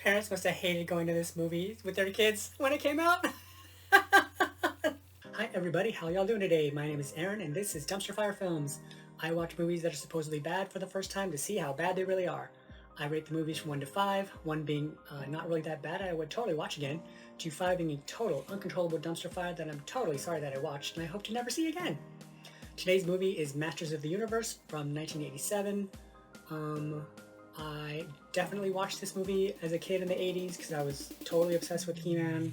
Parents must have hated going to this movie with their kids when it came out. Hi everybody, how y'all doing today? My name is Aaron and this is Dumpster Fire Films. I watch movies that are supposedly bad for the first time to see how bad they really are. I rate the movies from 1 to 5, 1 being not really that bad, I would totally watch again, to 5 being a total uncontrollable dumpster fire that I'm totally sorry that I watched and I hope to never see again. Today's movie is Masters of the Universe from 1987. I definitely watched this movie as a kid in the 80s because I was totally obsessed with He-Man.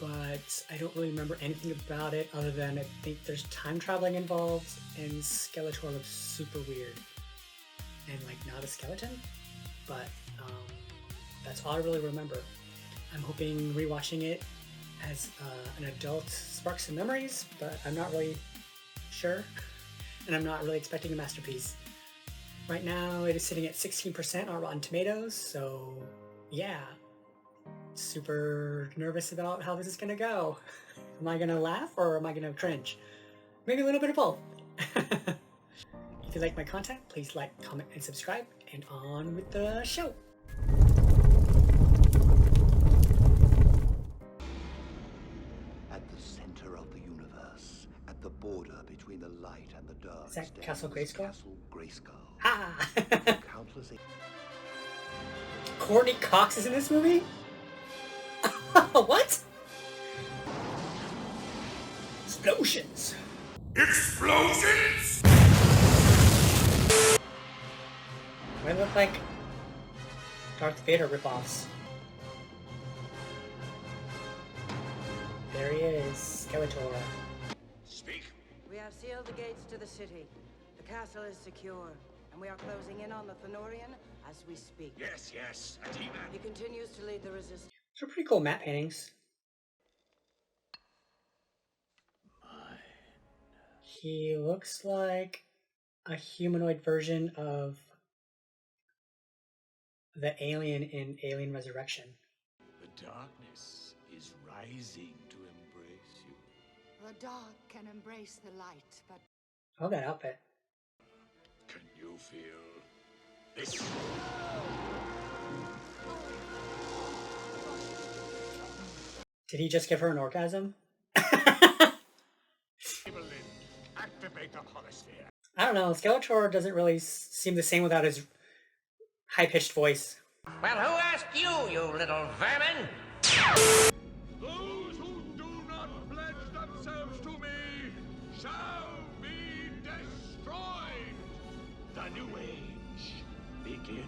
But I don't really remember anything about it other than I think there's time traveling involved and Skeletor looks super weird. And like not a skeleton, but that's all I really remember. I'm hoping rewatching it as an adult sparks some memories, but I'm not really sure. And I'm not really expecting a masterpiece. Right now it is sitting at 16% on Rotten Tomatoes, so yeah. Super nervous about how this is gonna go. Am I gonna laugh or am I gonna cringe? Maybe a little bit of both. If you like my content, please like, comment, and subscribe, and on with the show. At the center of the universe, at the border between the light and the dark, Is that Castle Grayskull? Castle Grayskull. Ah! Countless. Courtney Cox is in this movie? What? Explosions! Explosions! They look like Darth Vader ripoffs. There he is, Skeletor. Speak. We have sealed the gates to the city. The castle is secure, and we are closing in on the Thenorian as we speak. Yes, a He-Man. He continues to lead the resistance. These are pretty cool matte paintings. He looks like a humanoid version of the alien in Alien Resurrection. The darkness is rising to embrace you. The dark can embrace the light, but Oh, that outfit. Can you feel this? Did he just give her an orgasm? Activate the holosphere. I don't know, Skeletor doesn't really seem the same without his high-pitched voice. Well, who asked you, you little vermin? Those who do not pledge themselves to me shall be destroyed. The new age begins.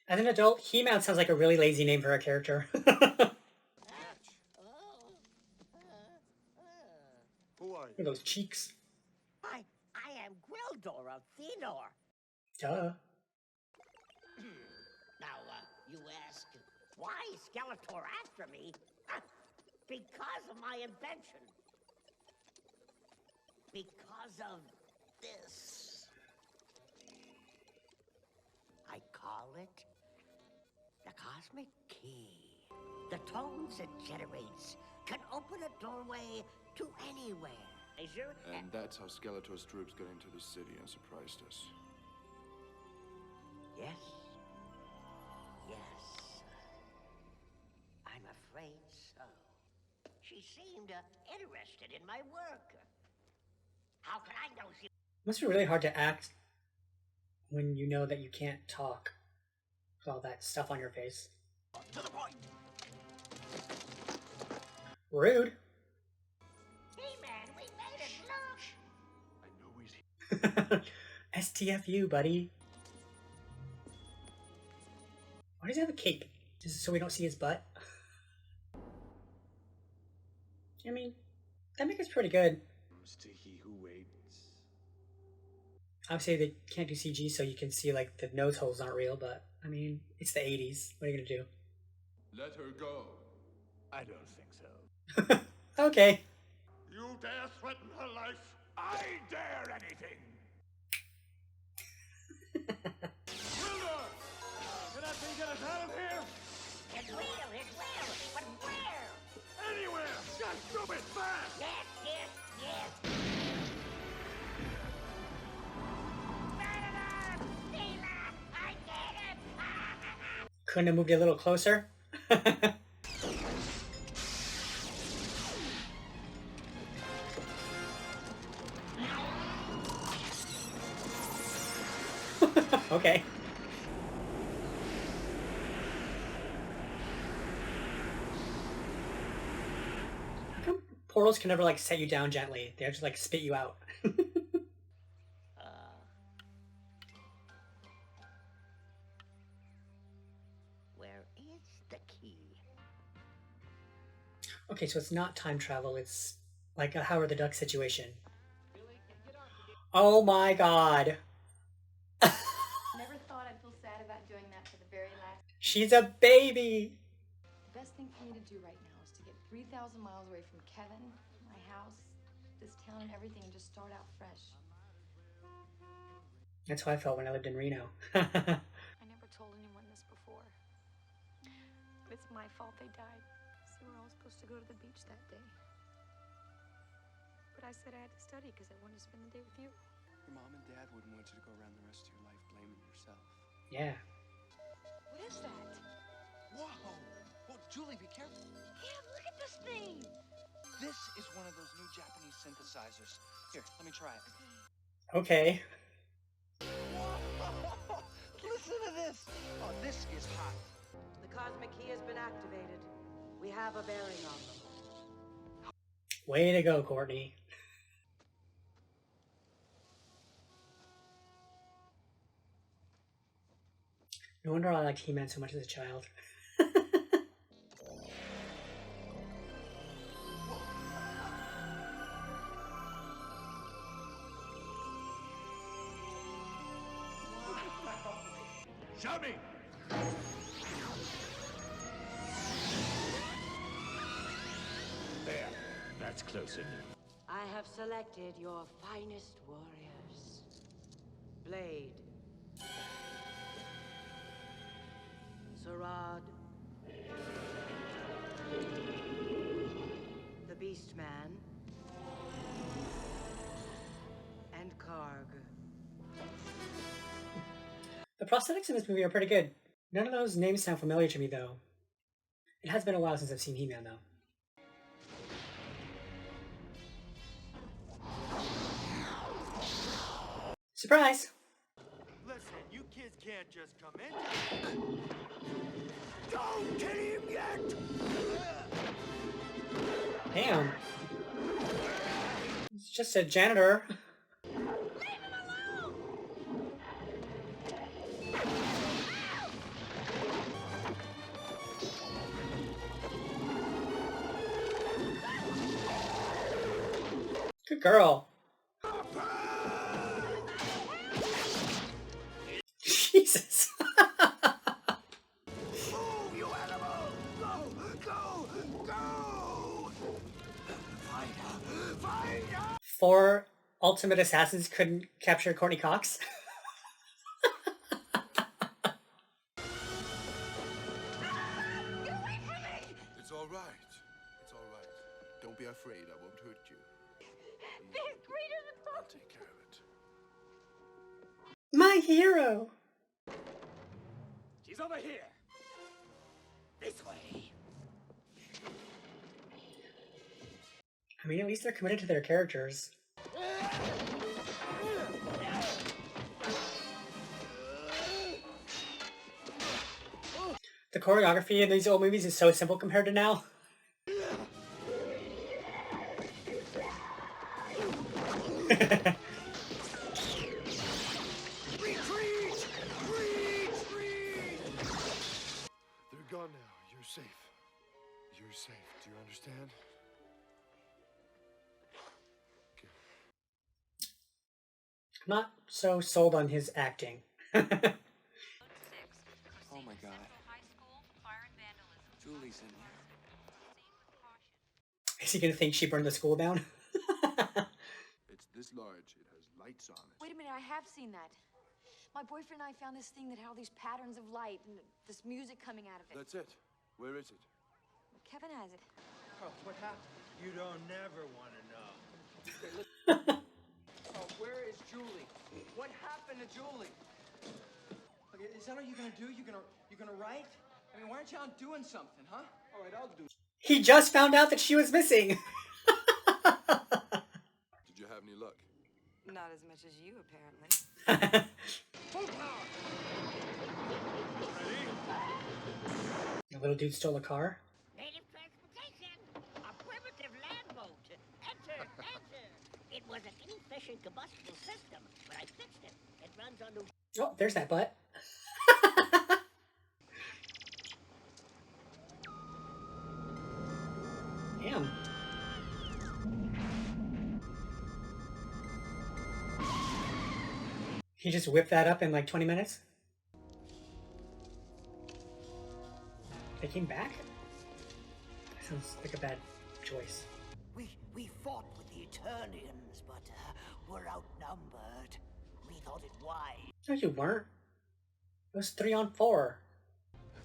As an adult, He-Man sounds like a really lazy name for a character. Who are Look at those cheeks. I am Gwildor of Thenor. Duh. Now, you ask, why Skeletor after me? Because of my invention. Because of this. I call it the Cosmic Key. The tones it generates can open a doorway to anywhere. And that's how Skeletor's troops got into the city and surprised us. Yes. Yes. I'm afraid so. She seemed interested in my work. How could I know she... It must be really hard to act when you know that you can't talk with all that stuff on your face. To the point. Rude. He-Man, we made it, look! I know he's STFU, buddy. Why does he have a cape? Just so we don't see his butt? I mean, that makes it pretty good. to he who waits. Obviously, they can't do CG, so you can see, like, the nose holes aren't real, but, I mean, it's the 80s. What are you gonna do? Let her go. I don't think so. Okay. You dare threaten her life? I dare anything. Wilder! Can that thing get us out of here? It's real, but where? Anywhere! Just do it fast! Yes. Couldn't have moved it a little closer? Okay. How come portals can never like set you down gently? They have to like spit you out. Where is the key? Okay, so it's not time travel, it's like a Howard the Duck situation. Oh my god. Never thought I'd feel sad about doing that for the very last. She's a baby! The best thing for me to do right now is to get 3,000 miles away from Kevin, my house, this town, and everything, and just start out fresh. That's how I felt when I lived in Reno. I never told anyone this before. It's my fault they died. So we're all supposed to go to the beach that day. But I said I had to study because I wanted to spend the day with you. Your mom and dad wouldn't want you to go around the rest of your life blaming yourself. Yeah. What is that? Whoa! Whoa, Julie, be careful. Kev, look at this thing! This is one of those new Japanese synthesizers. Here, let me try it. Okay. Listen to this! Oh, this is hot. The cosmic key has been activated. We have a bearing on them. Way to go, Courtney. No wonder I liked He-Man so much as a child. Show me! There. That's close enough. I have selected your finest warriors. Blade. Sarad. The Beastman. And Karg. The prosthetics in this movie are pretty good. None of those names sound familiar to me, though. It has been a while since I've seen He-Man, though. Surprise! Listen, you kids can't just come in. Don't kill him yet! Damn. It's just a janitor. Good girl. Jesus. Move, you animal! Go! Go! Find her! 4 Ultimate Assassins couldn't capture Courtney Cox. It's all right. It's all right. Don't be afraid. I won't hurt you. They're greater than I'll take care of it. My hero. She's over here! This way! I mean, at least they're committed to their characters. The choreography in these old movies is so simple compared to now. Retreat! Retreat! They're gone now. You're safe. You're safe. Do you understand? I'm not so sold on his acting. Oh my god. Julie's in there. Is he gonna think she burned the school down? It's this large. It has lights on it. Wait a minute, I have seen that. My boyfriend and I found this thing that had all these patterns of light and this music coming out of it. That's it. Where is it? Kevin has it. Oh, what happened? You don't never want to know. Oh, where is Julie? What happened to Julie? Okay, Is that all you're gonna do? You're gonna write? I mean, why aren't you out doing something, huh? All right, I'll do. He just found out that she was missing. Did you have any luck? Not as much as you, apparently. Full power! The little dude stole a car. Native transportation! A primitive land boat! Enter! Enter! It was an inefficient combustible system, but I fixed it. It runs on the... Oh, there's that butt. Damn. He just whipped that up in like 20 minutes? They came back? That sounds like a bad choice. We fought with the Eternians, but we're outnumbered. We thought it wise. No, you weren't. It was 3-on-4.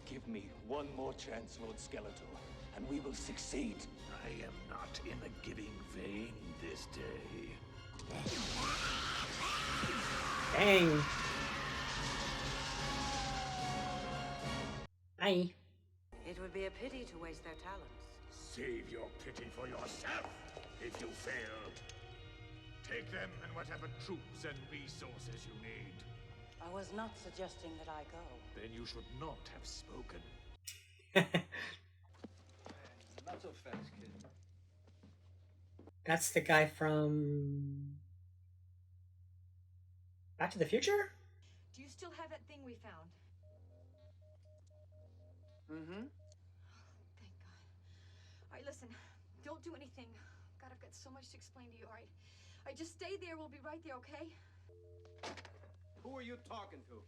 Give me one more chance, Lord Skeletor, and we will succeed. I am not in the giving vein this day. Dang. Aye. It would be a pity to waste their talents. Save your pity for yourself if you fail. Take them and whatever troops and resources you need. I was not suggesting that I go. Then you should not have spoken. Not so fast, kid. That's the guy from Back to the Future? Do you still have that thing we found? Mm-hmm. Thank God. All right, listen. Don't do anything. God, I've got so much to explain to you. All right. Just stay there. We'll be right there, okay? Who are you talking to?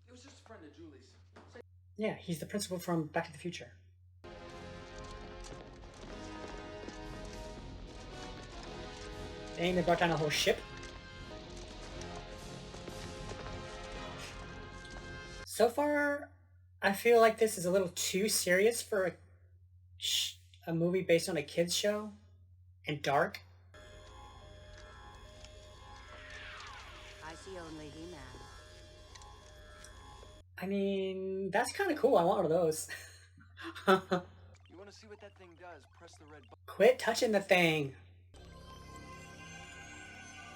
It was just a friend of Julie's. Yeah, he's the principal from Back to the Future. Dang, they brought down a whole ship. So far, I feel like this is a little too serious for a movie based on a kids show and dark. I see only He-Man. I mean, that's kind of cool. I want one of those. You want to see what that thing does? Press the red button. Quit touching the thing.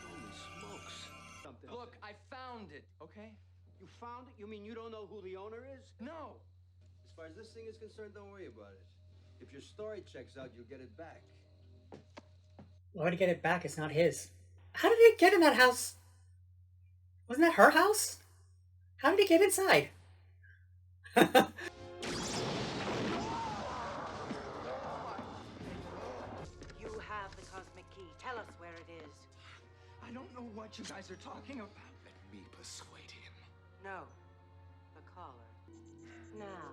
Holy smokes. Look, I found it, okay? You found it? You mean you don't know who the owner is? No. As far as this thing is concerned, don't worry about it. If your story checks out, you'll get it back. Why would he get it back? It's not his. How did he get in that house? Wasn't that her house? How did he get inside? You have the cosmic key. Tell us where it is. I don't know what you guys are talking about. Let me persuade him. No. The caller. Now.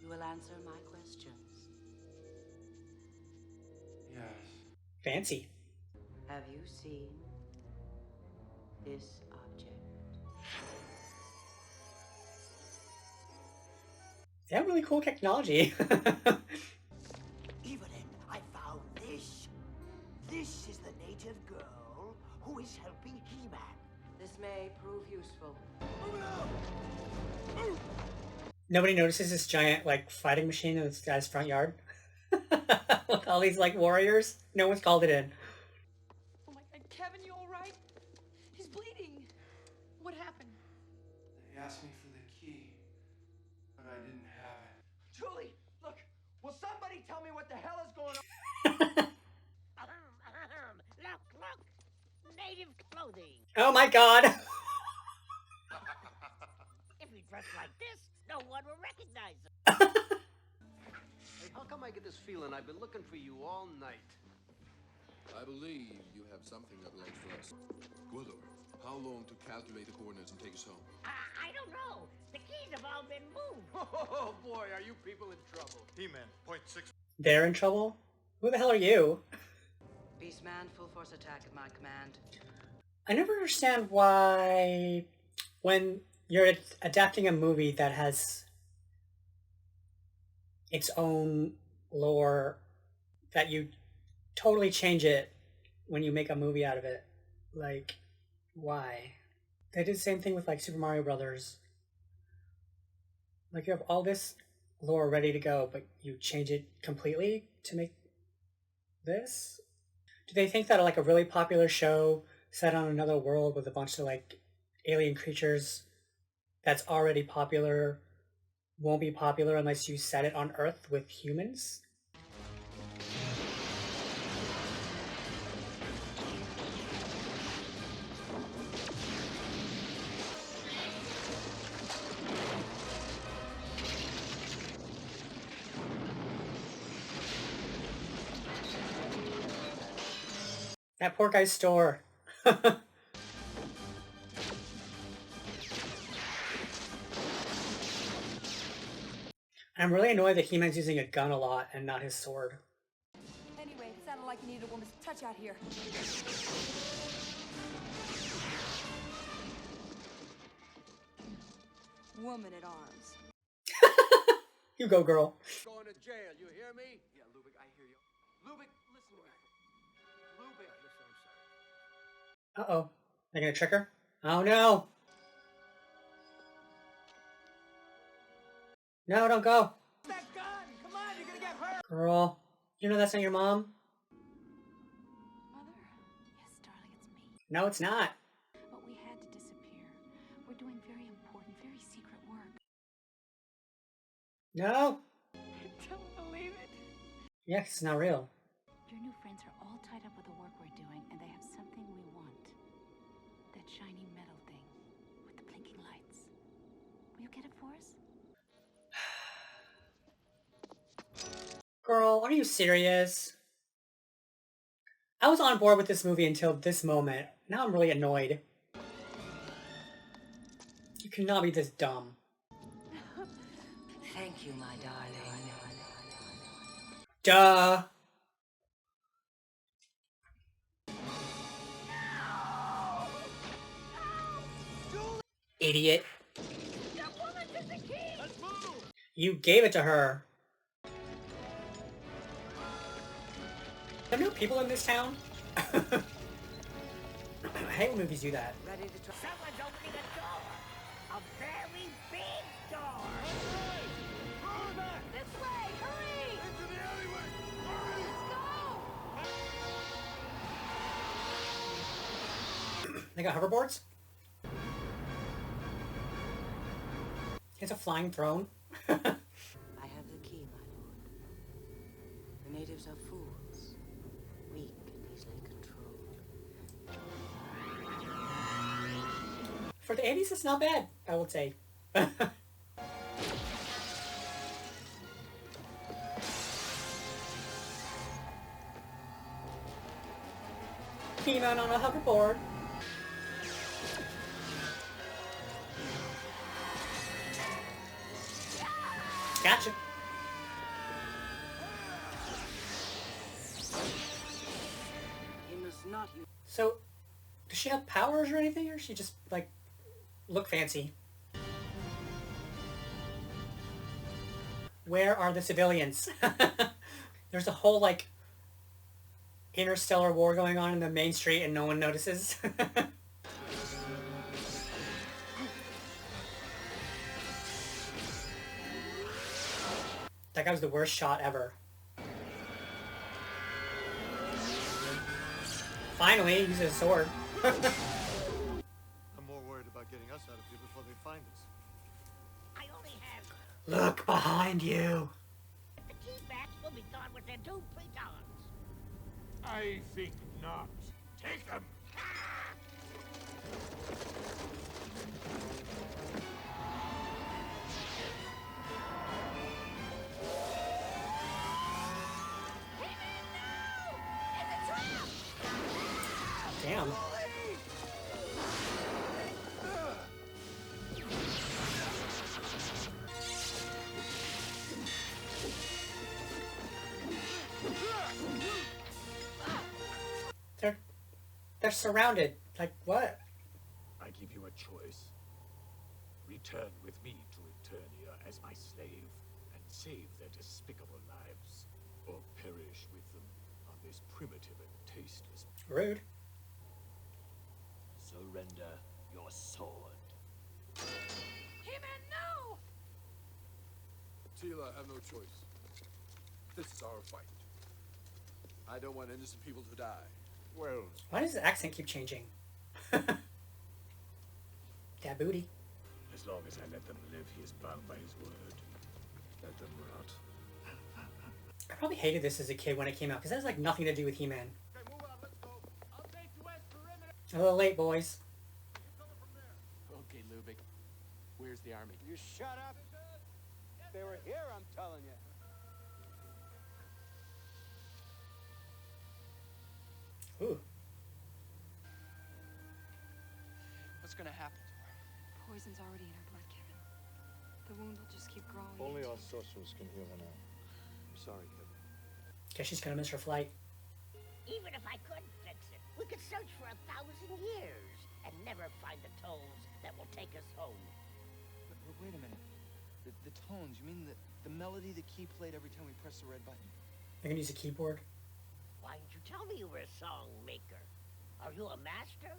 You will answer my questions. Yes. Fancy. Have you seen this object? They have really cool technology. Evelyn, I found this. This is the native girl who is helping He-Man. This may prove useful. Nobody notices this giant, like, fighting machine in this guy's front yard? With all these, like, warriors? No one's called it in. Oh my God, Kevin, you all right? He's bleeding. What happened? They asked me for the key, but I didn't have it. Julie, look, will somebody tell me what the hell is going on? Look! Native clothing. Oh my god! If we dress like this, no one will recognize us. Hey, how come I get this feeling I've been looking for you all night? I believe you have something that belongs to us. Gwildor, how long to calculate the coordinates and take us home? I don't know. The keys have all been moved. Oh boy, are you people in trouble. He-Man, .6. They're in trouble? Who the hell are you? Beastman, full force attack at my command. I never understand why when you're adapting a movie that has its own lore that you totally change it when you make a movie out of it. Like, why? They did the same thing with like Super Mario Brothers. Like you have all this lore ready to go, but you change it completely to make this? Do they think that like a really popular show set on another world with a bunch of like alien creatures that's already popular won't be popular unless you set it on Earth with humans? That poor guy's store. I'm really annoyed that He-Man's using a gun a lot and not his sword. Anyway, it sounded like you needed a woman's touch out here. Woman at arms. You go, girl. Going to jail, you hear me? Yeah, Lubick, I hear you. Lubick, listen to me. Lubick, listen, I'm sorry. Uh-oh. They're gonna trick her? Oh no! No, don't go! That gun! Come on, you're gonna get hurt! Girl, you know that's not your mom? Mother? Yes, darling, it's me. No, it's not. But we had to disappear. We're doing very important, very secret work. No! I don't believe it. Yeah, it's not real. Your new friends are all tied up with the work we're doing, and they have something we want. That shiny metal thing with the blinking lights. Will you get it for us? Girl, are you serious? I was on board with this movie until this moment. Now I'm really annoyed. You cannot be this dumb. Thank you, my darling. Duh! Idiot. You gave it to her. Are there no people in this town? I hate when movies do that. Ready to try? Someone's opening a door. A very big door. This way! Hurry! Into the alleyway! Hurry! Let's go! They got hoverboards? It's a flying throne. I have the key, my lord. The natives are fools. Weak and easily controlled. For the 80s, it's not bad, I would say. He-Man on a hoverboard. Gotcha. He must not use. So, does she have powers or anything, or does she just, like, look fancy? Where are the civilians? There's a whole, like, interstellar war going on in the main street and no one notices. That guy was the worst shot ever. Finally, he uses a sword. I'm more worried about getting us out of here before they find us. I only have... Look behind you. The key back will be gone within 2-3 hours. I think not. Take them! Damn. They're surrounded. Like, what? I give you a choice. Return with me to Eternia as my slave and save their despicable lives, or perish with them on this primitive and tasteless... Rude. Surrender your sword. He-Man, no! Tila, I have no choice. This is our fight. I don't want innocent people to die. Well, Why does his accent keep changing? That booty. as long as I let them live, he is bound by his word. Let them rot. I probably hated this as a kid when it came out because it has like nothing to do with He-Man. Okay, move out. Let's go. I'll take you west perimeter. A little late, boys. Okay, Lubick. Where's the army? You shut up. They were here, I'm telling you. Ooh. What's gonna happen to her? Poison's already in her blood, Kevin. The wound will just keep growing. Only our sorcerers can heal her now. I'm sorry, Kevin. Guess she's gonna miss her flight. Even if I could fix it, we could search for 1,000 years and never find the tones that will take us home. Wait a minute. The tones, you mean the melody the key played every time we pressed the red button? You're gonna use a keyboard? Why didn't you tell me you were a song maker? Are you a master?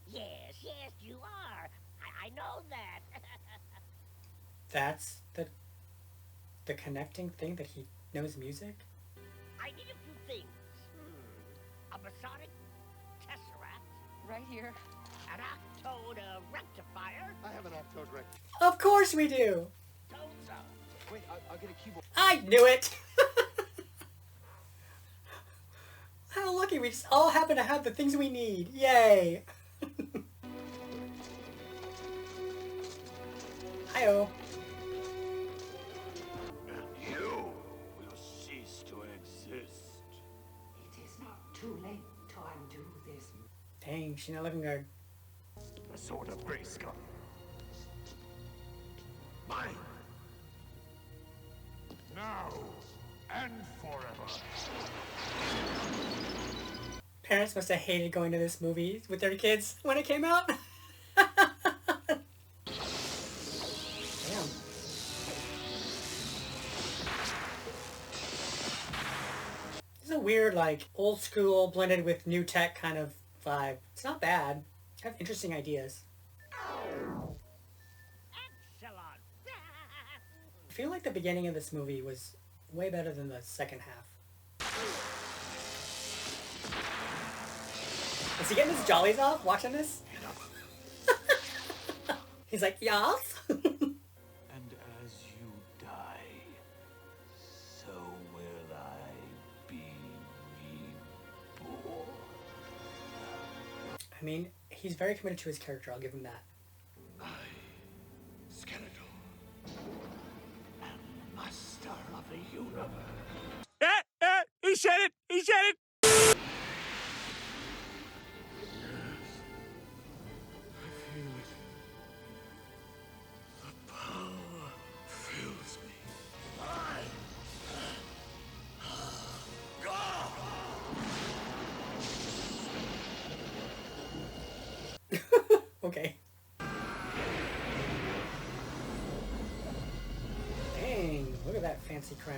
Yes, you are. I know that. That's the connecting thing that he knows music? I need a few things. A Masonic Tesseract. Right here. An Octode Rectifier. I have an Octode Rectifier. Of course we do! Tones up. Wait, I'll get a keyboard. I knew it! How lucky we just all happen to have the things we need. Yay! Hi-oh. And you will cease to exist. It is not too late to undo this. Dang, she's not looking good. The sword of Grayskull. Mine. Now and forever. Parents must have hated going to this movie with their kids when it came out. Damn. It's a weird, like, old school blended with new tech kind of vibe. It's not bad. I have interesting ideas. Excellent. I feel like the beginning of this movie was way better than the second half. Is he getting his jollies off watching this? He's like, yes. And as you die, so will I be reborn. I mean, he's very committed to his character, I'll give him that. I, Skeletor, am master of the universe. He said it! He said it! Okay. Dang, look at that fancy crown.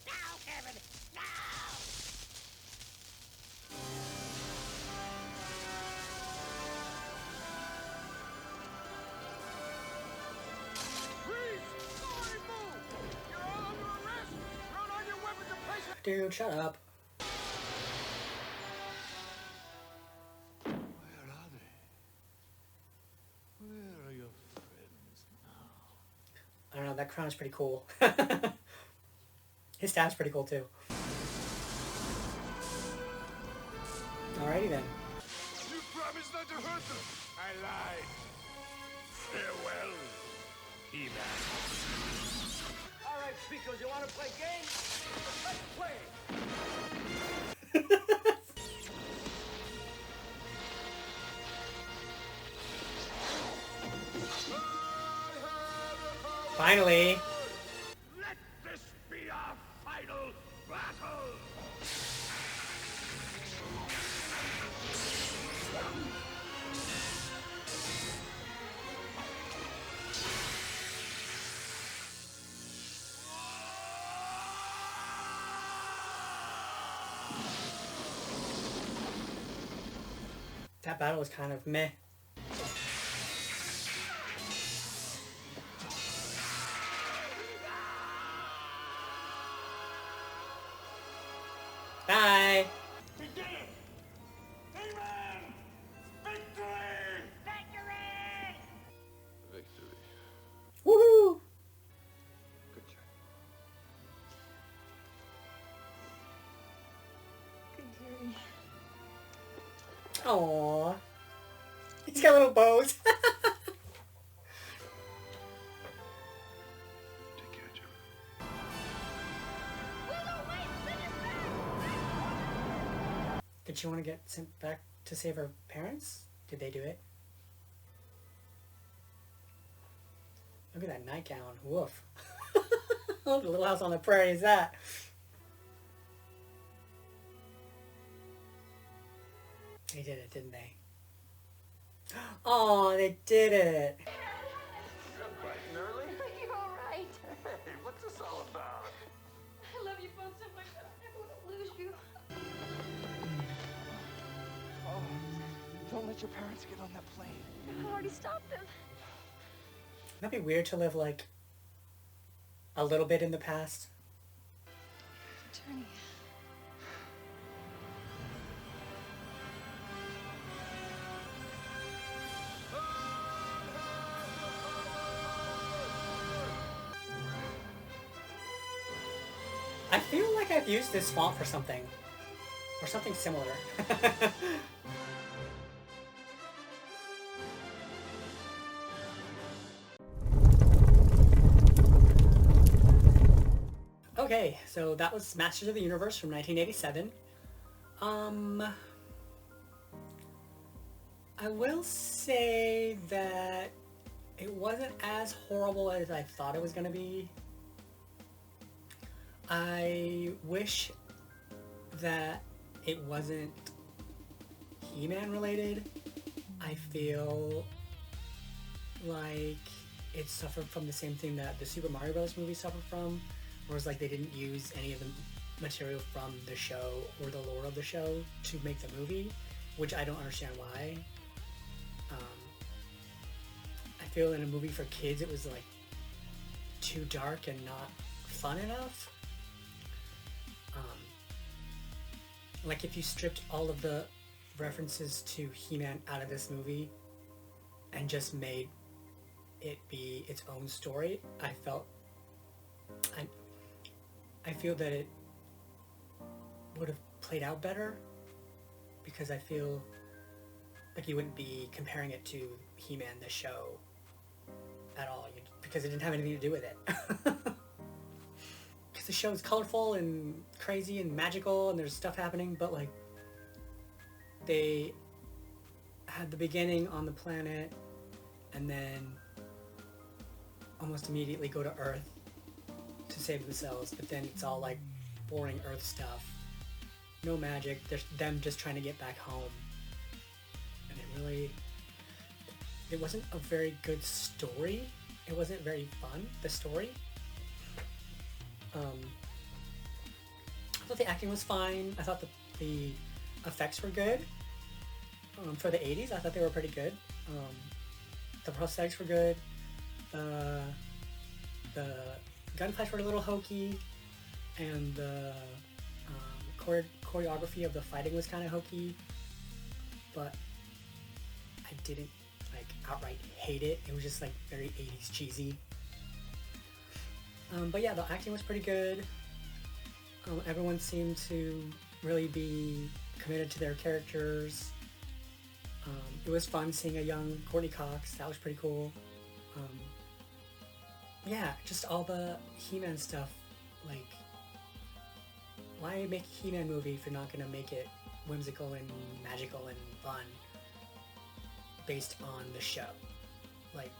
Now, Kevin, now! Freeze! Nobody move! You're all under arrest! Throw down your weapons and place it! Dude, shut up. Where are they? Where are your friends now? I don't know, that crown is pretty cool. His staff's pretty cool too. Alrighty then. You promised not to hurt them. I lied. Farewell, He-Man. All right, Picos, you want to play games? Let's play! Finally. Let this be our final battle. That battle was kind of meh. Aww. He's got little bows. Did she want to get sent back to save her parents? Did they do it? Look at that nightgown. Woof. What the Little House on the Prairie is that? They did it, didn't they? Oh, they did it. You're up bright and early. You're all right. Hey, what's this all about? I love you both so much. I don't want to lose you. Oh, don't let your parents get on that plane. I already stopped them. Wouldn't that be weird to live like a little bit in the past? Attorney. I feel like I've used this font for something. Or something similar. Okay, so that was Masters of the Universe from 1987. I will say that it wasn't as horrible as I thought it was going to be. I wish that it wasn't He-Man related. I feel like it suffered from the same thing that the Super Mario Bros. Movie suffered from, whereas like they didn't use any of the material from the show or the lore of the show to make the movie, which I don't understand why. I feel in a movie for kids it was like too dark and not fun enough. Like if you stripped all of the references to He-Man out of this movie and just made it be its own story, I feel that it would have played out better, because I feel like you wouldn't be comparing it to He-Man the show at all, because it didn't have anything to do with it. Because the show is colorful and crazy and magical and there's stuff happening, but like they had the beginning on the planet and then almost immediately go to Earth to save themselves, but then it's all like boring Earth stuff. No magic, there's them just trying to get back home. And it wasn't a very good story. It wasn't very fun, the story. I thought the acting was fine. I thought the effects were good. For the 80s, I thought they were pretty good. The prosthetics were good. The gunfights were a little hokey, and the choreography of the fighting was kind of hokey, but I didn't like outright hate it. It was just like very 80s cheesy. But yeah, the acting was pretty good. Everyone seemed to really be committed to their characters. It was fun seeing a young Courtney Cox. That was pretty cool. Yeah, just all the He-Man stuff. Like, why make a He-Man movie if you're not going to make it whimsical and magical and fun based on the show? Like,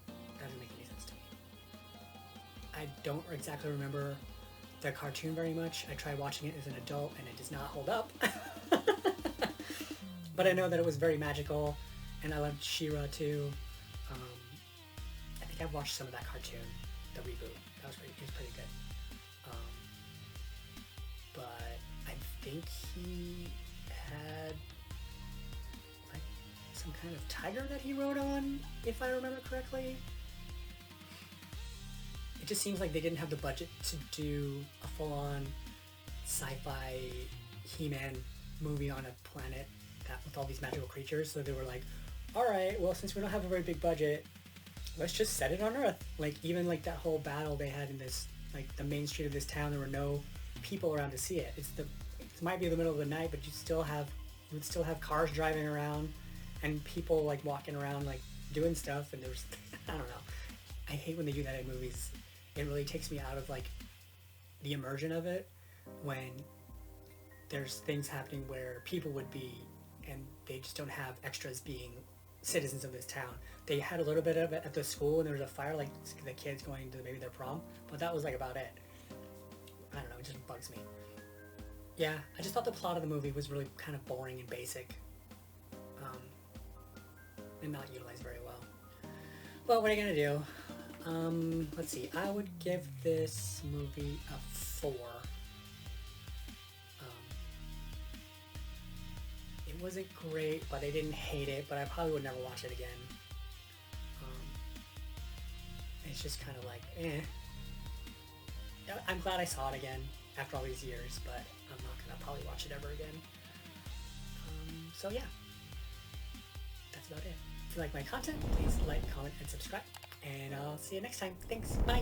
that doesn't make any sense to me. I don't exactly remember the cartoon very much. I tried watching it as an adult and it does not hold up. But I know that it was very magical, and I loved She-Ra too. I think I've watched some of that cartoon, the reboot. It was pretty good. But I think he had like some kind of tiger that he rode on, if I remember correctly. It just seems like they didn't have the budget to do a full-on sci-fi He-Man movie on a planet with all these magical creatures, so they were like, alright, well, since we don't have a very big budget, let's just set it on Earth. Like, even like that whole battle they had in this, like the main street of this town, there were no people around to see it. It might be the middle of the night, but you still have you would still have cars driving around and people like walking around like doing stuff, and there's I don't know. I hate when they do that in movies. It really takes me out of like the immersion of it when there's things happening where people would be and they just don't have extras being citizens of this town. They had a little bit of it at the school and there was a fire, like the kids going to maybe their prom, but that was like about it. I don't know, it just bugs me. Yeah, I just thought the plot of the movie was really kind of boring and basic, and not utilized very well. Well, what are you gonna do? Let's see, I would give this movie a 4. It wasn't great, but I didn't hate it, but I probably would never watch it again. It's just kind of like, eh. I'm glad I saw it again after all these years, but I'm not gonna probably watch it ever again. So yeah, that's about it. If you like my content, please like, comment, and subscribe, and I'll see you next time. Thanks, bye!